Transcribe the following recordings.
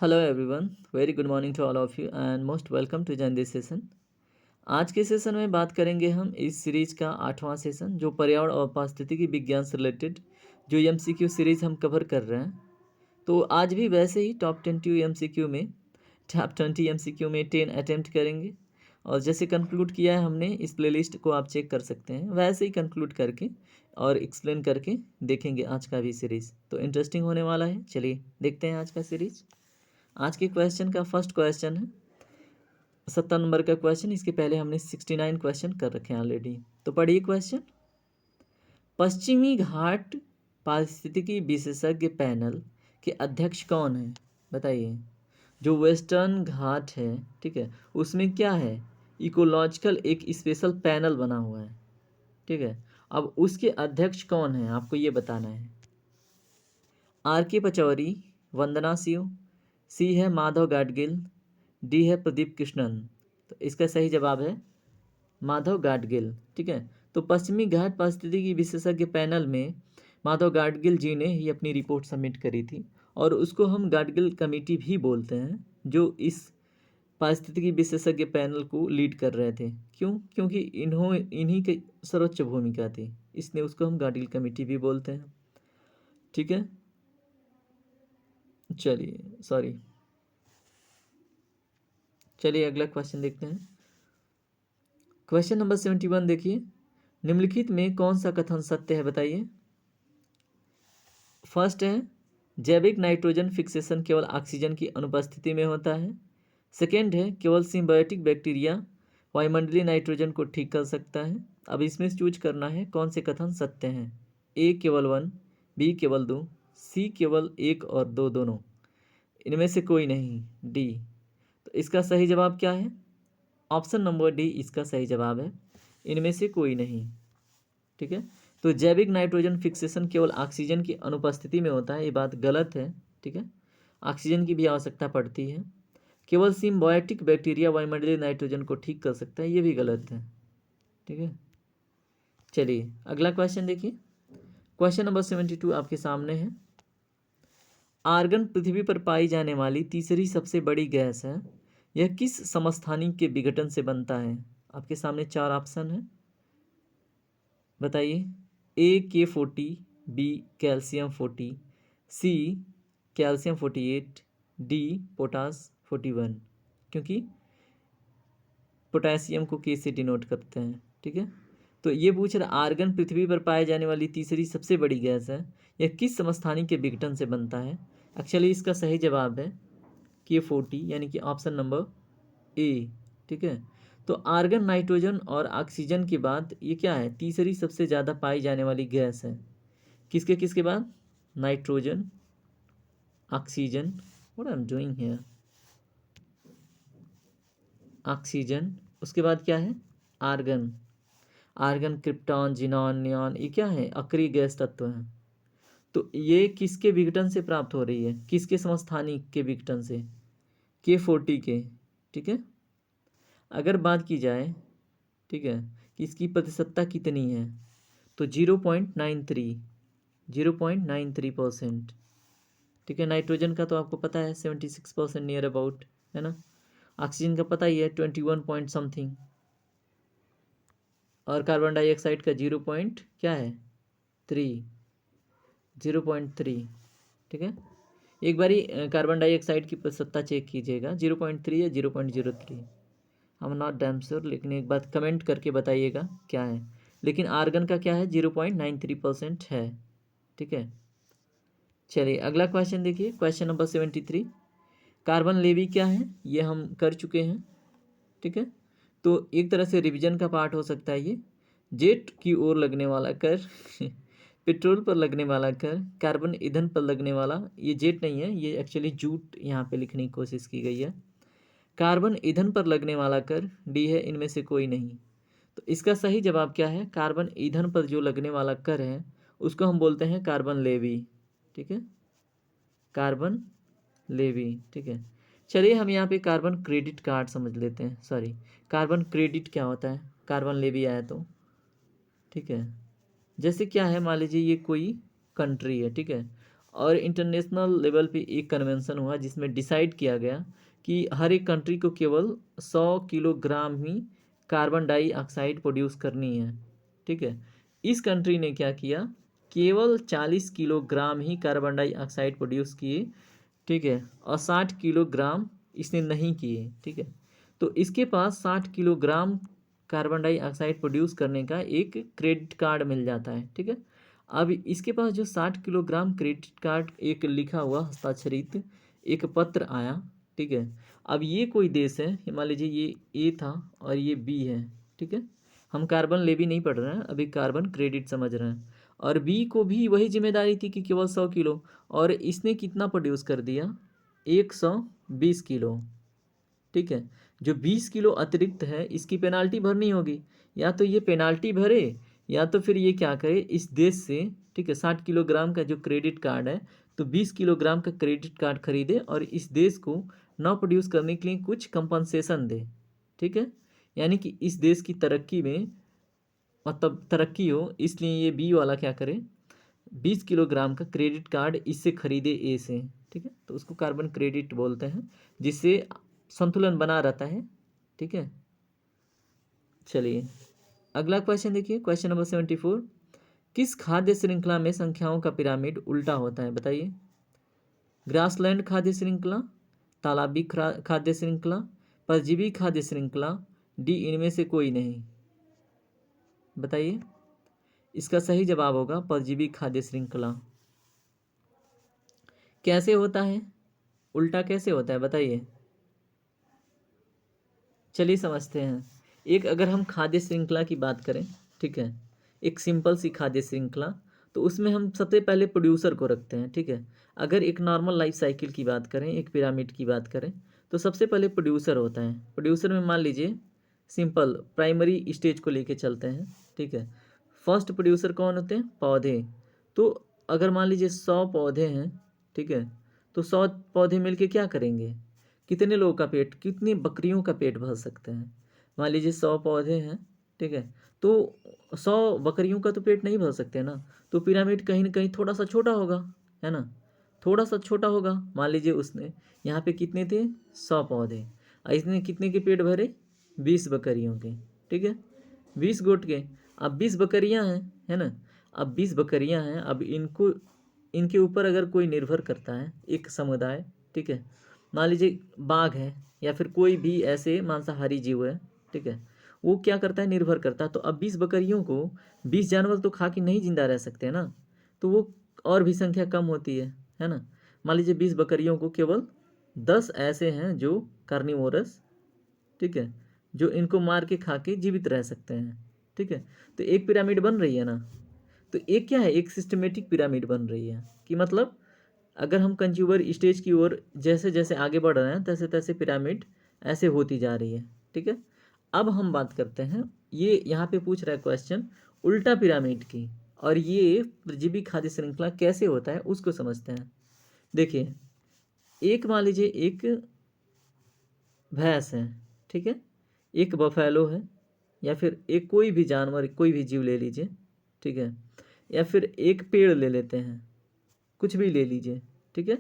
Hello everyone, very good morning to all of you and most welcome to join this session. आज के session में बात करेंगे हम इस सीरीज का 8वां सेशन जो पर्यावरण और पारिस्थितिकी विज्ञान से रिलेटेड जो एमसीक्यू सीरीज हम कवर कर रहे हैं। तो आज भी वैसे ही टॉप 20 एमसीक्यू में टॉप 20 एमसीक्यू में 10 अटेम्प्ट करेंगे। और जैसे कंक्लूड किया है हमने, इस प्लेलिस्ट को आप चेक कर सकते हैं, वैसे ही कंक्लूड करके और एक्सप्लेन करके देखेंगे आज का भी सीरीज़। तो इंटरेस्टिंग होने वाला है। चलिए देखते हैं आज का सीरीज़। आज के क्वेश्चन का फर्स्ट क्वेश्चन है 70 नंबर का क्वेश्चन। इसके पहले हमने 69 क्वेश्चन कर रखे हैं ऑलरेडी। तो पढ़िए क्वेश्चन। पश्चिमी घाट पारिस्थितिकी विशेषज्ञ पैनल के अध्यक्ष कौन है? बताइए। जो वेस्टर्न घाट है, ठीक है, उसमें क्या है, इकोलॉजिकल एक स्पेशल पैनल बना हुआ है, ठीक है। अब उसके अध्यक्ष कौन है आपको ये बताना है। आर के पचौरी, वंदना शिव, सी है माधव गाडगिल, डी है प्रदीप कृष्णन। तो इसका सही जवाब है माधव गाडगिल, ठीक है। तो पश्चिमी घाट पारिस्थितिकी विशेषज्ञ पैनल में माधव गाडगिल जी ने ही अपनी रिपोर्ट सबमिट करी थी और उसको हम गाडगिल कमेटी भी बोलते हैं, जो इस पारिस्थितिकी विशेषज्ञ पैनल को लीड कर रहे थे। क्यों? क्योंकि इन्हीं की सर्वोच्च भूमिका थी, इसलिए उसको हम गाडगिल कमेटी भी बोलते हैं, ठीक है। चलिए अगला क्वेश्चन देखते हैं। क्वेश्चन नंबर 71 देखिए। निम्नलिखित में कौन सा कथन सत्य है? बताइए। फर्स्ट है जैविक नाइट्रोजन फिक्सेशन केवल ऑक्सीजन की अनुपस्थिति में होता है। सेकेंड है केवल सिम्बायोटिक बैक्टीरिया वायुमंडलीय नाइट्रोजन को ठीक कर सकता है। अब इसमें चूज करना है कौन से कथन सत्य हैं। ए केवल 1, बी केवल 2, सी केवल 1 और 2 दोनों, इनमें से कोई नहीं, डी। तो इसका सही जवाब क्या है? ऑप्शन नंबर डी इसका सही जवाब है, इनमें से कोई नहीं, ठीक है। तो जैविक नाइट्रोजन फिक्सेशन केवल ऑक्सीजन की अनुपस्थिति में होता है, ये बात गलत है, ठीक है। ऑक्सीजन की भी आवश्यकता पड़ती है। केवल सिम्बायोटिक बैक्टीरिया वायुमंडलीय नाइट्रोजन को ठीक कर सकता है, ये भी गलत है, ठीक है। चलिए अगला क्वेश्चन देखिए। क्वेश्चन नंबर 72 आपके सामने है। आर्गन पृथ्वी पर पाई जाने वाली तीसरी सबसे बड़ी गैस है। यह किस समस्थानिक के विघटन से बनता है? आपके सामने 4 ऑप्शन है, बताइए। A K40, B calcium 40, C calcium 48, D पोटास 41। क्योंकि पोटेशियम को के से डिनोट करते हैं, ठीक है। तो ये पूछ रहा आर्गन पृथ्वी पर पाए जाने वाली तीसरी सबसे बड़ी गैस है, यह किस समस्थानिक के विघटन से बनता है? एक्चुअली इसका सही जवाब है K40, यानी कि ऑप्शन नंबर ए, ठीक है। तो आर्गन, नाइट्रोजन और ऑक्सीजन के बाद ये क्या है, तीसरी सबसे ज़्यादा पाई जाने वाली गैस है। किसके किसके बाद? Nitrogen, oxygen, what I am doing here, oxygen, उसके बाद क्या है, argon. Argon, krypton, xenon, neon, ये क्या है, अक्रिय गैस तत्व हैं। तो ये किसके विघटन से प्राप्त हो रही है, किसके समस्थानिक के विघटन से? K40 के, ठीक है। अगर बात की जाए, ठीक है, कि इसकी प्रतिशतता कितनी है, तो 0.93%, ठीक है। नाइट्रोजन का तो आपको पता है 76% नियर अबाउट, है ना। ऑक्सीजन का पता ही है 21 पॉइंट समथिंग, और कार्बन डाइऑक्साइड का 0 पॉइंट क्या है 3, 0.3, ठीक है। एक बारी कार्बन डाइऑक्साइड की प्रतिशतता चेक कीजिएगा, 0.3 या 0.03, हम नॉट डैम श्योर, लेकिन एक बात कमेंट करके बताइएगा क्या है। लेकिन आर्गन का क्या है, 0.93% है, ठीक है। चलिए अगला क्वेश्चन देखिए। Question number 73। कार्बन लेवी क्या है, ये हम कर चुके हैं, ठीक है। तो एक तरह से रिवीजन का पार्ट हो सकता है ये। जेट की ओर लगने वाला कर पेट्रोल पर लगने वाला कर, कार्बन ईंधन पर लगने वाला, ये जेट नहीं है, ये एक्चुअली जूट यहाँ पे लिखने की कोशिश की गई है। कार्बन ईंधन पर लगने वाला कर, डी है, इनमें से कोई नहीं। तो इसका सही जवाब क्या है, कार्बन ईंधन पर जो लगने वाला कर है उसको हम बोलते हैं कार्बन लेवी, ठीक है, कार्बन लेवी, ठीक है। चलिए हम यहाँ पे कार्बन क्रेडिट कार्ड समझ लेते हैं, सॉरी, कार्बन क्रेडिट क्या होता है, कार्बन लेवी आया तो, ठीक है। जैसे क्या है, मान लीजिए ये कोई कंट्री है, ठीक है, और इंटरनेशनल लेवल पे एक कन्वेंशन हुआ जिसमें डिसाइड किया गया कि हर एक कंट्री को केवल 100 किलोग्राम ही कार्बन डाइऑक्साइड प्रोड्यूस करनी है। ठीक है, इस कंट्री ने क्या किया, केवल 40 किलोग्राम ही कार्बन डाइऑक्साइड प्रोड्यूस किए। ठीक है, और 60 किलोग्राम इसने नहीं किए। ठीक है, तो इसके पास 60 किलोग्राम कार्बन डाइऑक्साइड प्रोड्यूस करने का एक क्रेडिट कार्ड मिल जाता है। ठीक है, अब इसके पास जो 60 किलोग्राम क्रेडिट कार्ड एक लिखा हुआ हस्ताक्षरित एक पत्र आया। ठीक है, अब ये कोई देश है, मान लीजिए ये ए था और ये बी है। ठीक है, हम कार्बन ले भी नहीं पढ़ रहे हैं, अभी कार्बन क्रेडिट समझ रहे हैं। और बी को भी वही जिम्मेदारी थी कि केवल 100 किलो, और इसने कितना प्रोड्यूस कर दिया, 120 किलो। ठीक है, जो 20 किलो अतिरिक्त है इसकी पेनाल्टी भरनी होगी। या तो ये पेनाल्टी भरे या तो फिर ये क्या करे, इस देश से, ठीक है, 60 किलोग्राम का जो क्रेडिट कार्ड है तो 20 किलोग्राम का क्रेडिट कार्ड खरीदे और इस देश को न प्रोड्यूस करने के लिए कुछ कंपनसेशन दे। ठीक है, यानी कि इस देश की तरक्की में मतलब तरक्की हो, इसलिए ये बी वाला क्या करे, 20 किलोग्राम का क्रेडिट कार्ड इससे खरीदे ए से। ठीक है, तो उसको कार्बन क्रेडिट बोलते हैं, जिससे संतुलन बना रहता है। ठीक है, चलिए अगला क्वेश्चन देखिए, क्वेश्चन नंबर 74। किस खाद्य श्रृंखला में संख्याओं का पिरामिड उल्टा होता है, बताइए। ग्रासलैंड खाद्य श्रृंखला, तालाबी खाद्य श्रृंखला, परजीवी खाद्य श्रृंखला, डी इनमें से कोई नहीं, बताइए। इसका सही जवाब होगा परजीवी खाद्य श्रृंखला। कैसे होता है, उल्टा कैसे होता है, बताइए। चलिए समझते हैं। एक अगर हम खाद्य श्रृंखला की बात करें, ठीक है, एक सिंपल सी खाद्य श्रृंखला, तो उसमें हम सबसे पहले प्रोड्यूसर को रखते हैं। ठीक है, अगर एक नॉर्मल लाइफ साइकिल की बात करें, एक पिरामिड की बात करें, तो सबसे पहले प्रोड्यूसर होता है। प्रोड्यूसर में मान लीजिए सिंपल प्राइमरी स्टेज को लेके चलते हैं। ठीक है, फर्स्ट प्रोड्यूसर कौन होते हैं, पौधे। तो अगर मान लीजिए 100 पौधे हैं, ठीक है, तो 100 पौधे मिलके क्या करेंगे, कितने लोगों का पेट, कितनी बकरियों का पेट भर सकते हैं। मान लीजिए 100 पौधे हैं, ठीक है, तो 100 बकरियों का तो पेट नहीं भर सकते ना, तो पिरामिड कहीं ना कहीं थोड़ा सा छोटा होगा, है ना, थोड़ा सा छोटा होगा। मान लीजिए उसने यहाँ पे कितने थे, 100 पौधे, और इसने कितने के पेट भरे, 20 बकरियों के। ठीक है, 20 गोट के। अब 20 बकरियां हैं, है ना, अब 20 बकरियां हैं, अब इनको इनके ऊपर अगर कोई निर्भर करता है, एक समुदाय, ठीक है, मान लीजिए बाघ है या फिर कोई भी ऐसे मांसाहारी जीव है, ठीक है, वो क्या करता है, निर्भर करता है। तो अब 20 बकरियों को 20 जानवर तो खा के नहीं जिंदा रह सकते हैं ना, तो वो और भी संख्या कम होती है ना। मान लीजिए 20 बकरियों को केवल 10 ऐसे हैं जो कार्निवोरस, ठीक है, जो इनको मार के खा के जीवित रह सकते हैं। ठीक है, तो एक पिरामिड बन रही है ना, तो एक क्या है, एक सिस्टमेटिक पिरामिड बन रही है, कि मतलब अगर हम कंज्यूमर स्टेज की ओर जैसे जैसे आगे बढ़ रहे हैं तैसे तैसे पिरामिड ऐसे होती जा रही है। ठीक है, अब हम बात करते हैं, ये यहाँ पे पूछ रहा है क्वेश्चन उल्टा पिरामिड की, और ये परजीवी खाद्य श्रृंखला कैसे होता है उसको समझते हैं। देखिए, एक मान लीजिए एक भैंस है, ठीक है, एक बफेलो है, या फिर एक कोई भी जानवर, कोई भी जीव ले लीजिए, ठीक है, या फिर एक पेड़ ले लेते हैं, कुछ भी ले लीजिए। ठीक है,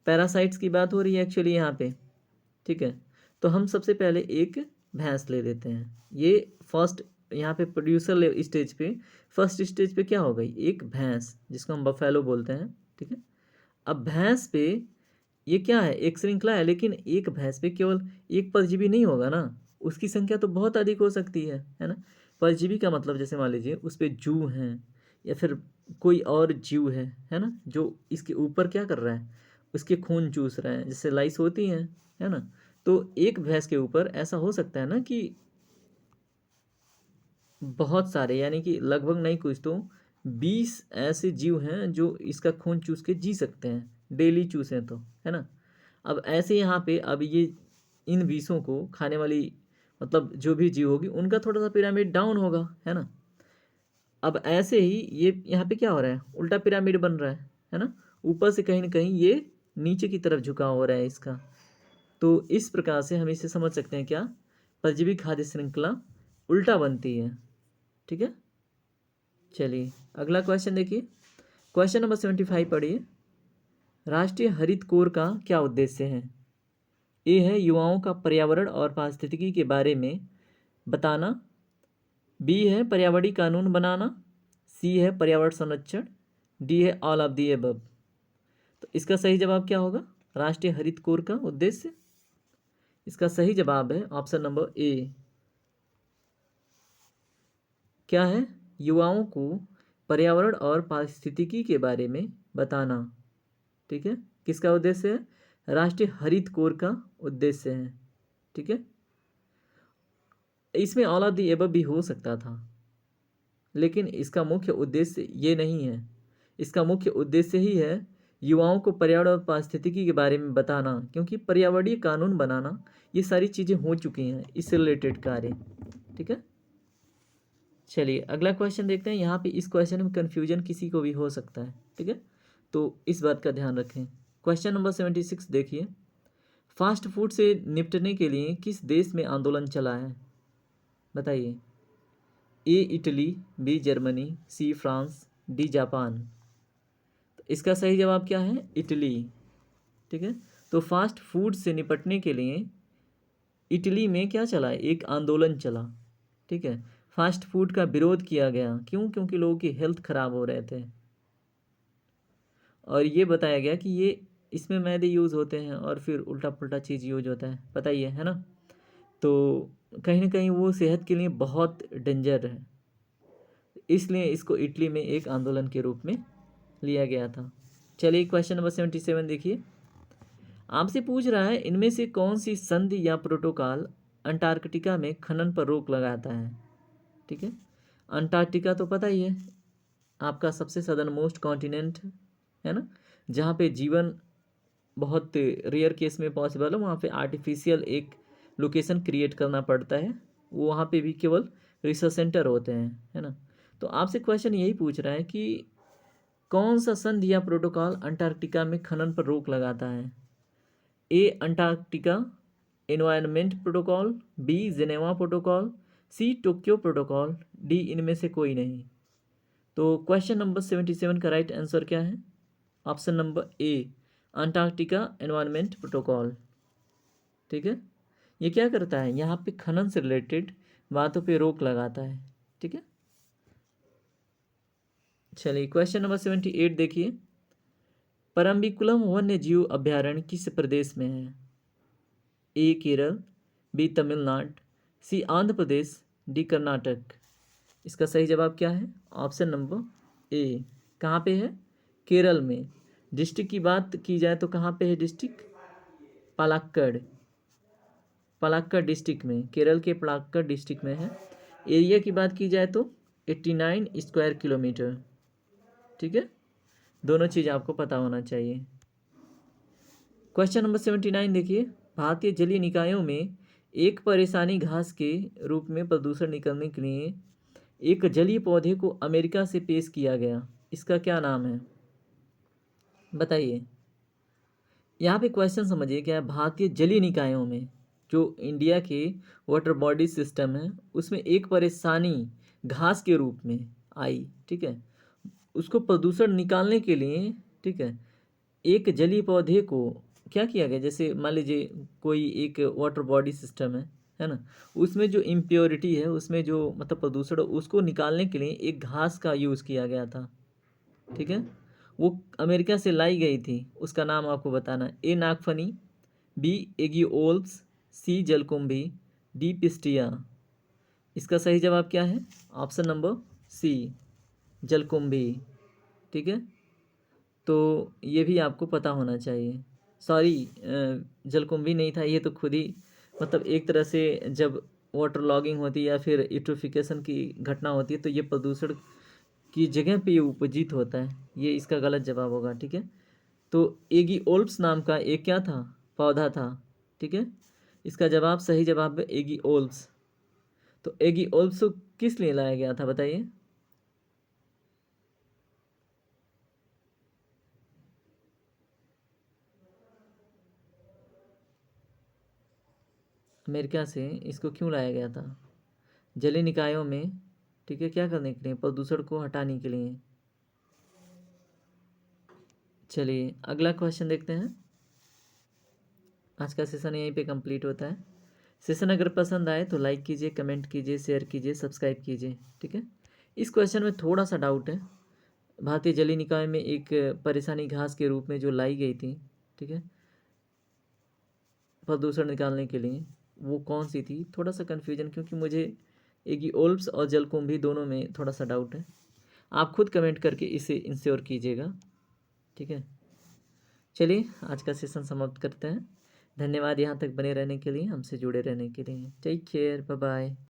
पैरासाइट्स की बात हो रही है एक्चुअली यहाँ पे। ठीक है, तो हम सबसे पहले एक भैंस ले लेते हैं, ये फर्स्ट यहाँ पे प्रोड्यूसर स्टेज पे, फर्स्ट स्टेज पे क्या हो गई, एक भैंस जिसको हम बफेलो बोलते हैं। ठीक है, अब भैंस पे ये क्या है, एक श्रृंखला है, लेकिन एक भैंस पे केवल एक परजीवी नहीं होगा ना, उसकी संख्या तो बहुत अधिक हो सकती है ना। परजीवी का मतलब जैसे मान लीजिए उस पर जू हैं या फिर कोई और जीव है ना, जो इसके ऊपर क्या कर रहा है, उसके खून चूस रहे हैं, जिससे लाइस होती हैं, है ना। तो एक भैंस के ऊपर ऐसा हो सकता है ना कि बहुत सारे, यानी कि लगभग नहीं कुछ तो 20 ऐसे जीव हैं जो इसका खून चूस के जी सकते हैं, डेली चूसें तो, है ना। अब ऐसे यहाँ पे अब ये इन 20 को खाने वाली मतलब जो भी जीव होगी उनका थोड़ा सा पिरामिड डाउन होगा, है ना। अब ऐसे ही ये यहाँ पे क्या हो रहा है, उल्टा पिरामिड बन रहा है ना, ऊपर से कहीं ना कहीं ये नीचे की तरफ झुकाव हो रहा है इसका। तो इस प्रकार से हम इसे समझ सकते हैं क्या, परजीवी खाद्य श्रृंखला उल्टा बनती है। ठीक है, चलिए अगला क्वेश्चन देखिए, क्वेश्चन नंबर 75 पढ़िए। राष्ट्रीय हरित कोर का क्या उद्देश्य है? ए है युवाओं का पर्यावरण और पारिस्थितिकी के बारे में बताना, बी है पर्यावरणीय कानून बनाना, सी है पर्यावरण संरक्षण, डी है ऑल ऑफ दी अबव। तो इसका सही जवाब क्या होगा? राष्ट्रीय हरित कोर का उद्देश्य, इसका सही जवाब है ऑप्शन नंबर ए। क्या है? युवाओं को पर्यावरण और पारिस्थितिकी के बारे में बताना। ठीक है, किसका उद्देश्य है? राष्ट्रीय हरित कोर का उद्देश्य है। ठीक है, इसमें ऑल ऑफ दी एबव भी हो सकता था, लेकिन इसका मुख्य उद्देश्य ये नहीं है। इसका मुख्य उद्देश्य ही है युवाओं को पर्यावरण और पारिस्थितिकी के बारे में बताना, क्योंकि पर्यावरणीय कानून बनाना ये सारी चीज़ें हो चुकी हैं, इससे रिलेटेड कार्य। ठीक है, चलिए अगला क्वेश्चन देखते हैं। यहाँ पे इस क्वेश्चन में कन्फ्यूजन किसी को भी हो सकता है। ठीक है, तो इस बात का ध्यान रखें। क्वेश्चन नंबर 76 देखिए, फास्ट फूड से निपटने के लिए किस देश में आंदोलन चला है? बताइए। A Italy, B Germany, C France, D Japan. तो इसका सही जवाब क्या है? इटली। ठीक है, तो फास्ट फूड से निपटने के लिए इटली में क्या चला? एक आंदोलन चला। ठीक है, फास्ट फूड का विरोध किया गया। क्यों? क्योंकि लोगों की हेल्थ खराब हो रहे थे, और ये बताया गया कि ये इसमें मैदे यूज़ होते हैं और फिर उल्टा पुल्टा चीज़ यूज होता है, पता ही है ना। तो कहीं ना कहीं वो सेहत के लिए बहुत डेंजर है, इसलिए इसको इटली में एक आंदोलन के रूप में लिया गया था। चलिए क्वेश्चन नंबर 77 देखिए, आपसे पूछ रहा है इनमें से कौन सी संधि या प्रोटोकॉल अंटार्कटिका में खनन पर रोक लगाता है? ठीक है, अंटार्कटिका तो पता ही है, आपका सबसे सदर्न मोस्ट कॉन्टिनेंट है ना, जहाँ पे जीवन बहुत रेयर केस में पॉसिबल है। वहाँ पे आर्टिफिशियल एक लोकेशन क्रिएट करना पड़ता है, वो वहाँ पे भी केवल रिसर्च सेंटर होते हैं, है ना। तो आपसे क्वेश्चन यही पूछ रहा है कि कौन सा संधि या प्रोटोकॉल अंटार्कटिका में खनन पर रोक लगाता है? A Antarctica environment protocol, B Geneva protocol, C Tokyo protocol, D इनमें से कोई नहीं। तो क्वेश्चन नंबर 77 का राइट आंसर क्या है? Option number A, Antarctica environment protocol. ठीक है, ये क्या करता है? यहाँ पे खनन से रिलेटेड बातों पे रोक लगाता है। ठीक है, चलिए क्वेश्चन नंबर 78 देखिए, परम्बिकुलम वन्य जीव अभ्यारण्य किस प्रदेश में है? ए केरल, बी तमिलनाडु, सी आंध्र प्रदेश, डी कर्नाटक। इसका सही जवाब क्या है? Option number A. कहाँ पे है? केरल में। डिस्ट्रिक्ट की बात की जाए तो कहाँ पे है डिस्ट्रिक्ट? पलाक्कड़। पलाक्कड़ डिस्ट्रिक्ट में, केरल के पलाक्कड़ डिस्ट्रिक्ट में है। एरिया की बात की जाए तो 89 स्क्वायर किलोमीटर। ठीक है, दोनों चीज़ आपको पता होना चाहिए। क्वेश्चन नंबर 79 देखिए, भारतीय जलीय निकायों में एक परेशानी घास के रूप में प्रदूषण निकलने के लिए एक जलीय पौधे को अमेरिका से पेश किया गया, इसका क्या नाम है? बताइए। यहाँ पे क्वेश्चन समझिए क्या है, भारतीय जलीय निकायों में जो इंडिया के वाटर बॉडी सिस्टम है उसमें एक परेशानी घास के रूप में आई। ठीक है, उसको प्रदूषण निकालने के लिए, ठीक है, एक जलीय पौधे को क्या किया गया? जैसे मान लीजिए कोई एक वाटर बॉडी सिस्टम है ना, उसमें जो इम्प्योरिटी है, उसमें जो मतलब प्रदूषण, उसको निकालने के लिए एक घास का यूज़ किया गया था। ठीक है, वो अमेरिका से लाई गई थी, उसका नाम आपको बताना। ए नागफनी, बी एगियोल्स, सी जलकुंभी, डी पिस्टिया। इसका सही जवाब क्या है? ऑप्शन नंबर सी, जलकुंभी। ठीक है, तो ये भी आपको पता होना चाहिए। सॉरी, जलकुंभी नहीं था ये, तो खुद ही मतलब एक तरह से जब वाटर लॉगिंग होती है या फिर यूट्रोफिकेशन की घटना होती है तो ये प्रदूषण की जगह पे ये उपजित होता है, ये इसका गलत जवाब होगा। ठीक है, तो एगिओल्प्स नाम का एक क्या था? पौधा था। ठीक है, इसका जवाब सही जवाब है एगिओल्प्स। तो एगिओल्प्स को किस लिए लाया गया था बताइए? अमेरिका से इसको क्यों लाया गया था? जलीय निकायों में, ठीक है, क्या करने के लिए? प्रदूषण को हटाने के लिए। चलिए अगला क्वेश्चन देखते हैं। आज का सेशन यहीं पे कंप्लीट होता है। सेशन अगर पसंद आए तो लाइक कीजिए, कमेंट कीजिए, शेयर कीजिए, सब्सक्राइब कीजिए। ठीक है। इस क्वेश्चन में थोड़ा सा डाउट है। भारतीय जलीय निकाय में एक परेशानी घास के रूप में जो लाई गई थी, ठीक है, प्रदूषण निकालने के लिए, वो कौन सी थी? थोड़ा सा कन्फ्यूजन, क्योंकि मुझे एक ओल्प्स और जलकुंभी दोनों में थोड़ा सा डाउट है। आप खुद कमेंट करके इसे इंश्योर कीजिएगा। ठीक है। चलिए आज का सेशन समाप्त करते हैं। धन्यवाद यहाँ तक बने रहने के लिए, हमसे जुड़े रहने के लिए। Take care, bye bye.